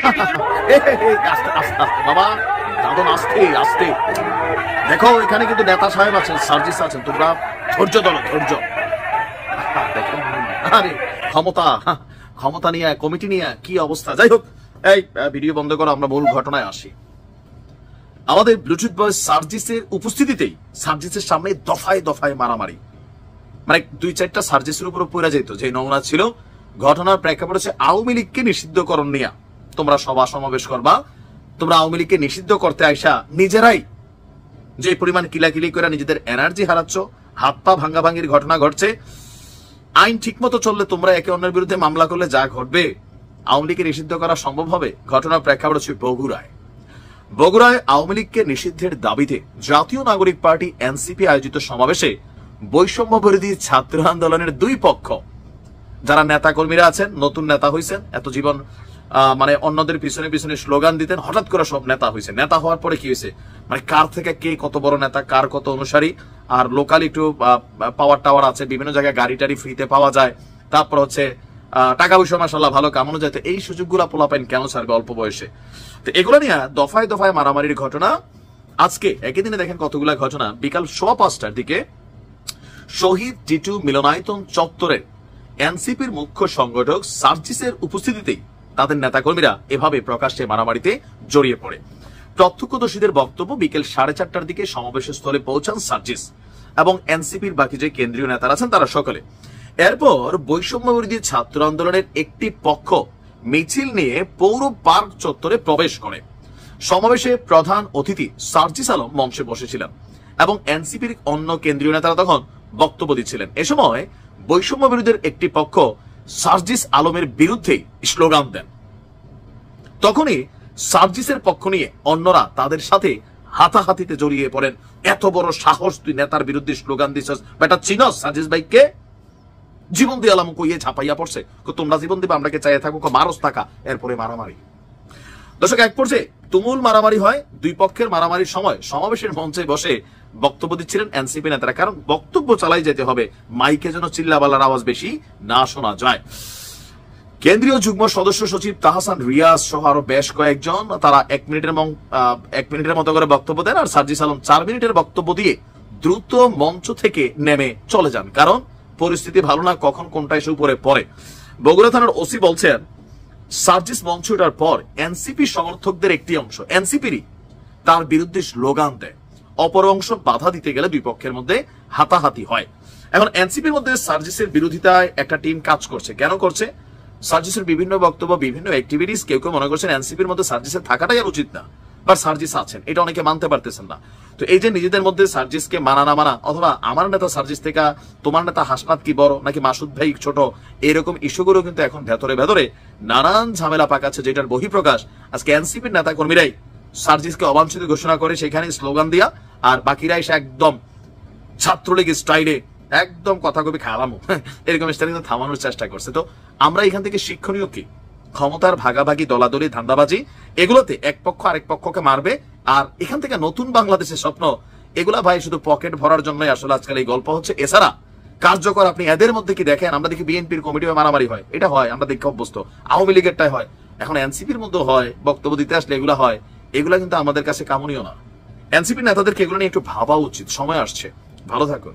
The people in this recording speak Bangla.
আস্তে আস্তে আস্তে বাবা, দাদন আস্তে আস্তে। দেখো এখানে কিন্তু নেতা সাহেব আছেন, সার্জিস আছেন, তোমরা ধৈর্য ধরো, ধৈর্য। দেখো আরে ক্ষমতা, ক্ষমতা নিয়ে কমিটি নিয়ে কি অবস্থা। যাই হোক, এই ভিডিও বন্ধ করো, আমরা মূল ঘটনায় আসি। আমাদের ব্লুটুথ বয় সার্জিসের উপস্থিতিতেই সার্জিসের সামনে দফায় দফায় মারামারি, মানে 2-4টা সার্জিসের উপর পড়ে যেত যে নমুনা ছিল। ঘটনার প্রেক্ষাপট হচ্ছে আওয়ামী লীগকে নিষিদ্ধকরণ নিয়ে তোমরা সভা সমাবেশ করবা, তোমরা আওয়ামী লীগকে নিষিদ্ধ করতে আইসা নিজেরাই যে পরিমাণ কিলাকিলি করে নিজেদের এনার্জি হারাচ্ছ, হাত পা ভাঙ্গাভাঙ্গির ঘটনা ঘটছে। আইন ঠিক মতো চললে তোমরা একে অন্যের বিরুদ্ধে মামলা করলে যা ঘটবে, আওয়ামী লীগকে নিষিদ্ধ করা সম্ভব হবে। ঘটনার প্রেক্ষাপট হচ্ছে বগুড়ায় আওয়ামী লীগকে নিষিদ্ধের দাবিতে জাতীয় নাগরিক পার্টি এনসিপি আয়োজিত সমাবেশে বৈষম্য বিরোধী ছাত্র আন্দোলনের দুই পক্ষ, যারা নেতা কর্মীরা আছেন, নতুন নেতা হয়েছেন, এত জীবন মানে অন্যদের পিছনে পিছনে স্লোগান দিতেন, হঠাৎ করে সব নেতা হয়েছে। নেতা হওয়ার পরে কি হয়েছে, মানে কার থেকে কে কত বড় নেতা, কার কত অনুসারী, আর লোকাল একটু পাওয়ার টাওয়ার আছে, বিভিন্ন জায়গায় গাড়ি টাড়ি ফ্রিতে পাওয়া যায়, তারপর হচ্ছে টাকা পয়সা মাশাআল্লাহ ভালো কামানো যায়। এই সুযোগগুলা পোলাপাইন কেন ছাড়বে অল্প বয়সে? তো এগুলো নিয়ে দফায় দফায় মারামারির ঘটনা। আজকে একই দিনে দেখেন কতগুলা ঘটনা। বিকাল 5:15টার দিকে শহীদ টিটু মিলনায়তন চত্বরে এনসিপির মুখ্য সংগঠক সার্জিসের উপস্থিতিতেই তাদের নেতাকর্মীরা এভাবে প্রকাশ্যে মারামারিতে জড়িয়ে পড়ে। প্রত্যক্ষদর্শীদের বক্তব্য, বিকেল 4:30টার দিকে সমাবেশের স্থলে পৌঁছান সার্জিস এবং এনসিপির বাকি যে কেন্দ্রীয় নেতারা আছেন তারা সকলে। এরপর বৈষম্য বিরোধী ছাত্র আন্দোলনের একটি পক্ষ মিছিল নিয়ে পৌর পার্ক চত্বরে প্রবেশ করে। সমাবেশে প্রধান অতিথি সার্জিস আলম মঞ্চে বসেছিলেন এবং এনসিপির অন্য কেন্দ্রীয় নেতারা তখন বক্তব্য দিচ্ছিলেন। এ সময় বৈষম্য বিরোধীর একটি পক্ষ সার্জিস আলমের বিরুদ্ধে স্লোগান দেন। তখনই সার্জিসের পক্ষ নিয়ে অন্যরা তাদের সাথে হাতাহাতিতে জড়িয়ে পড়েন। এত বড় সাহস, তুই নেতার বিরুদ্ধে স্লোগান দিছস, বেটা চিনস সার্জিস ভাইকে? জীবন দিয়ে আলাম কইয়ে ঝাপাইয়া পড়ছে, তোমরা জীবন দিবে, আমরাকে চাইয়ে থাকো, মারস টাকা। এরপরে মারামারি। দর্শক, এক পর্যায়ে তুমুল মারামারি হয়। দুই পক্ষের মারামারির সময় সমাবেশের মঞ্চে বসে বক্তব্য দিচ্ছিলেন এনসিপি নেতারা, কারণ বক্তব্য চালাই যেতে হবে, মাইকে যেন চিল্লাবাল্লার আওয়াজ বেশি না শোনা যায়। কেন্দ্রীয় যুগ্ম সদস্য সচিব তাহসান রিয়াজ সহ আরো বেশ কয়েকজন তারা 1 মিনিটের মতো করে বক্তব্য দেন, আর সার্জিস আলম 4 মিনিটের বক্তব্য দিয়ে দ্রুত মঞ্চ থেকে নেমে চলে যান, কারণ পরিস্থিতি ভালো না, কখন কোনটা এসে উপরে পড়ে। বগুড়া থানার ওসি বলছেন, সার্জিস মঞ্চ ওঠার পর এনসিপি সমর্থকদের একটি অংশ এনসিপিরই তার বিরুদ্ধে স্লোগান দেয়। অপর অংশ বাধা দিতে গেলে দুই পক্ষের মধ্যে হাতাহাতি হয়। এখন এনসিপির মধ্যে সার্জিসের বিরোধিতায় একটা টিম কাজ করছে। কেন করছে? সার্জিসের বিভিন্ন বক্তব্য, বিভিন্ন অ্যাক্টিভিটিস, কেউ কেউ মনে করছেন এনসিপির মধ্যে সার্জিসের থাকাটাই আর উচিত না, বা সার্জিস আছেন, এটা অনেকে মানতে পারতেছেন না। তো এই যে নিজেদের মধ্যে সার্জিসকে মানা না মানা, অথবা আমার নেতা সার্জিস থেকে তোমার নেতা হাসনাত কি বড় নাকি মাসুদ ভাই ছোট, এরকম ইস্যুগুলো কিন্তু এখন ভেতরে ভেতরে নানান ঝামেলা পাকাচ্ছে, যেটার বহিঃপ্রকাশ আজকে এনসিপির নেতা কর্মীরাই সার্জিসকে অবাঞ্ছিত ঘোষণা করে সেখানে স্লোগান দিয়া, আর বাকিরা এসে একদম ছাত্রলীগ স্টাইলে একদম কথা কবি খালামো এরকম স্টাইলে থামানোর চেষ্টা করছে। তো আমরা এখান থেকে শিক্ষণীয় কি? ক্ষমতার ভাগাভাগি, দলাদলি, ধান্দাবাজি, এগুলোতে এক পক্ষ আরেক পক্ষকে মারবে, আর এখান থেকে নতুন বাংলাদেশের স্বপ্ন, এগুলা ভাই শুধু পকেট ভরার জন্যই আসলে আজকাল এই গল্প হচ্ছে। এছাড়া কার্যকর আপনি এদের মধ্যে কি দেখেন? আমরা দেখি বিএনপির কমিটি মারামারি হয়, এটা হয়, আমরা দেখে অভ্যস্ত। আওয়ামী লীগেরটাই হয়, এখন এনসিপির মধ্যে হয়, বক্তব্য দিতে আসলে এগুলা হয়। এগুলা কিন্তু আমাদের কাছে কামনীয় না। এনসিপির নেতাদেরকে এগুলো নিয়ে একটু ভাবা উচিত, সময় আসছে। ভালো থাকুন।